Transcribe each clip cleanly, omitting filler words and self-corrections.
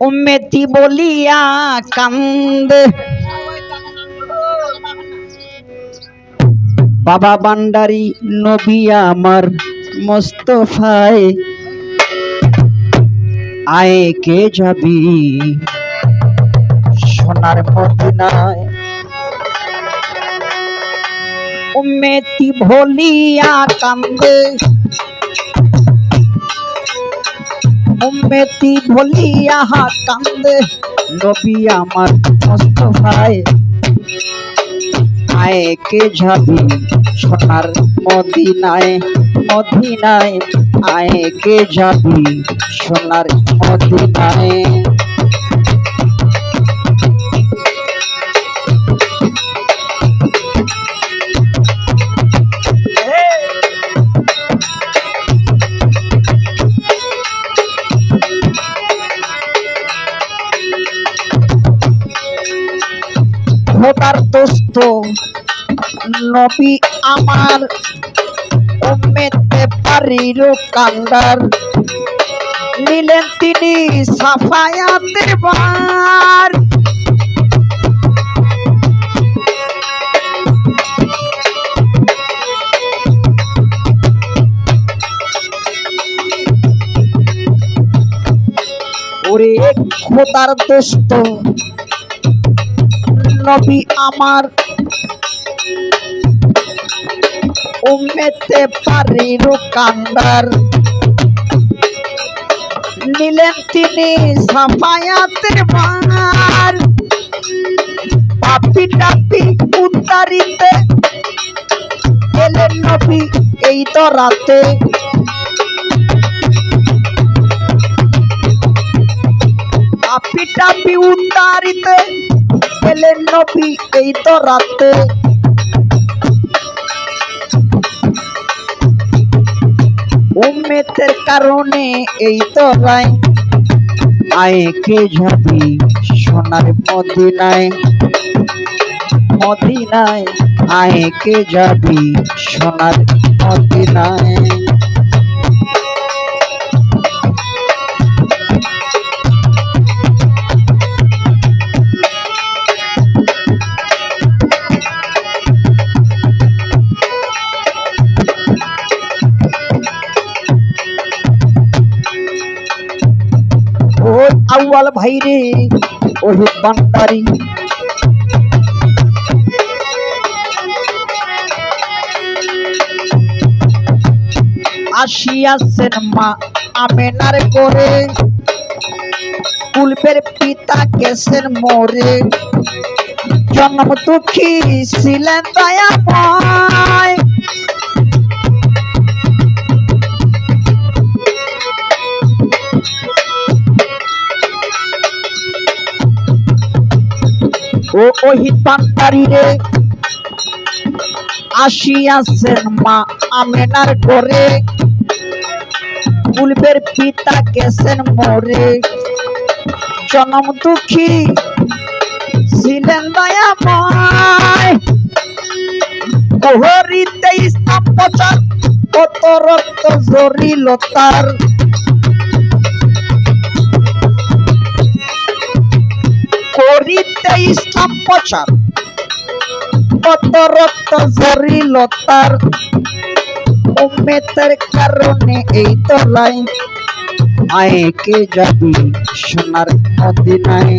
উম্মতি বলিয়া কান্দে বাবা বান্ডারি নবী আমার মোস্তফায় আয়ে কে যাবি সোনার মদিনায় উম্মতি বলিয়া কান্দে উম্মতি বলিয়া কান্দে নবী আমার মোস্তফায় আয়ে কে যাবি সোনার মদিনায় মদিনায় আয়ে কে যাবি সোনার মদিনায় খোদার দোস্ত নবী আমার উম্মতে পারির কান্ডার নিলেন তিনি সাফায়াতের বার ওরে খোদার দোস্ত নবী আমার উম্মতে পারির কান্ডার নিলেন তিনি সাফায়াতের বার পাপি টাপি উদ্ধারিতে এলেন নবী এই তো রাতে পাপি টাপি উদ্ধারিতে এলেন নবী এই তো রাতে উম্মতের কারণে এই তো রায় আয়ে কে যাবি সোনার মদিনায় মদিনায় আয়ে কে যাবি সোনার মদিনায় আউয়াল ভাই রে ওহে বান্দারি আসিয়াছেন মা আমেনার করে কুলবের পিতা গেছেন মোরে জন্ম দুঃখী ছিলেন দয়াময় ও ওহিত বান্দারি রে আসিয়াছেন মা আমেনার ঘরে কুলবের পিতা গেছেন মোরে জনম দুঃখী ছিলেন দয়াময় প্রহরীতে ইসলাম প্রচার কত রক্ত ঝরিল তার করিতে ইসলাম প্রচার কত রক্ত ঝরিল তার উম্মতের কারণে এই তো লাই আয়ে কে যাবি সোনার মদিনায়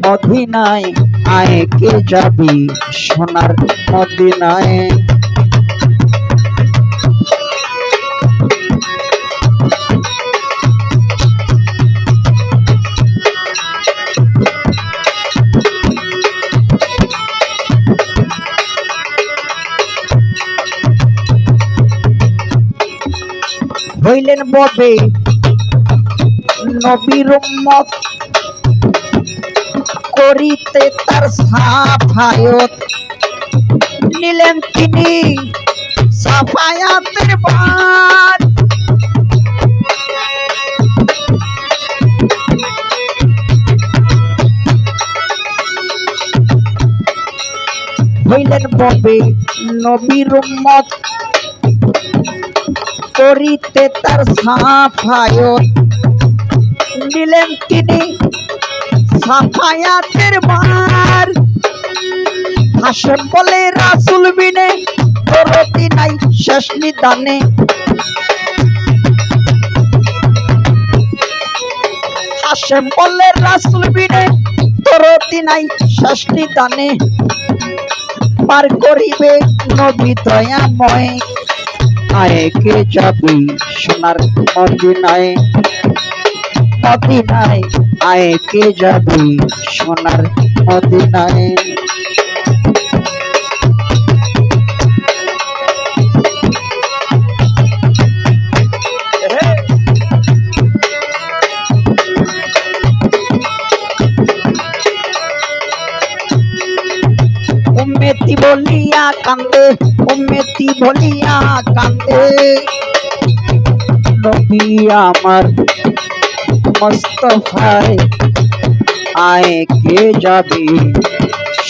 মদিনায় আয়ে কে যাবি সোনার মদিনায় হইলেন ববে নবীর উম্মত করিতে তার সাফায়াত নিলেন তিনি সাফায়াতের বার হইলেন ববে নবীর উম্মত করিতে তার সাফায়াত ছিলেন তিনি সাফায়াতের মার। হাসেম বলে রাসূল বিনে দরদি নাই শেষ নিদানে। হাসেম বলে রাসূল বিনে দরদি নাই শেষ নিদানে। পার করিবে নবী দয়াময়, আয়ে কে যাবি সোনার মদিনায়। মদিনায় আয়ে কে যাবি সোনার মদিনায়। উম্মতি বলিয়া কান্দে, উম্মতি বলিয়া কান্দে। নবী আমার মুস্তাফায়, আয়ে কে যাবি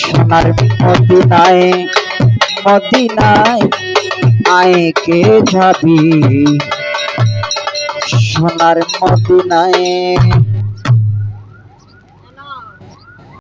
সোনার মদিনায়। মদিনায় আয়ে কে যাবি সোনার মদিনায়।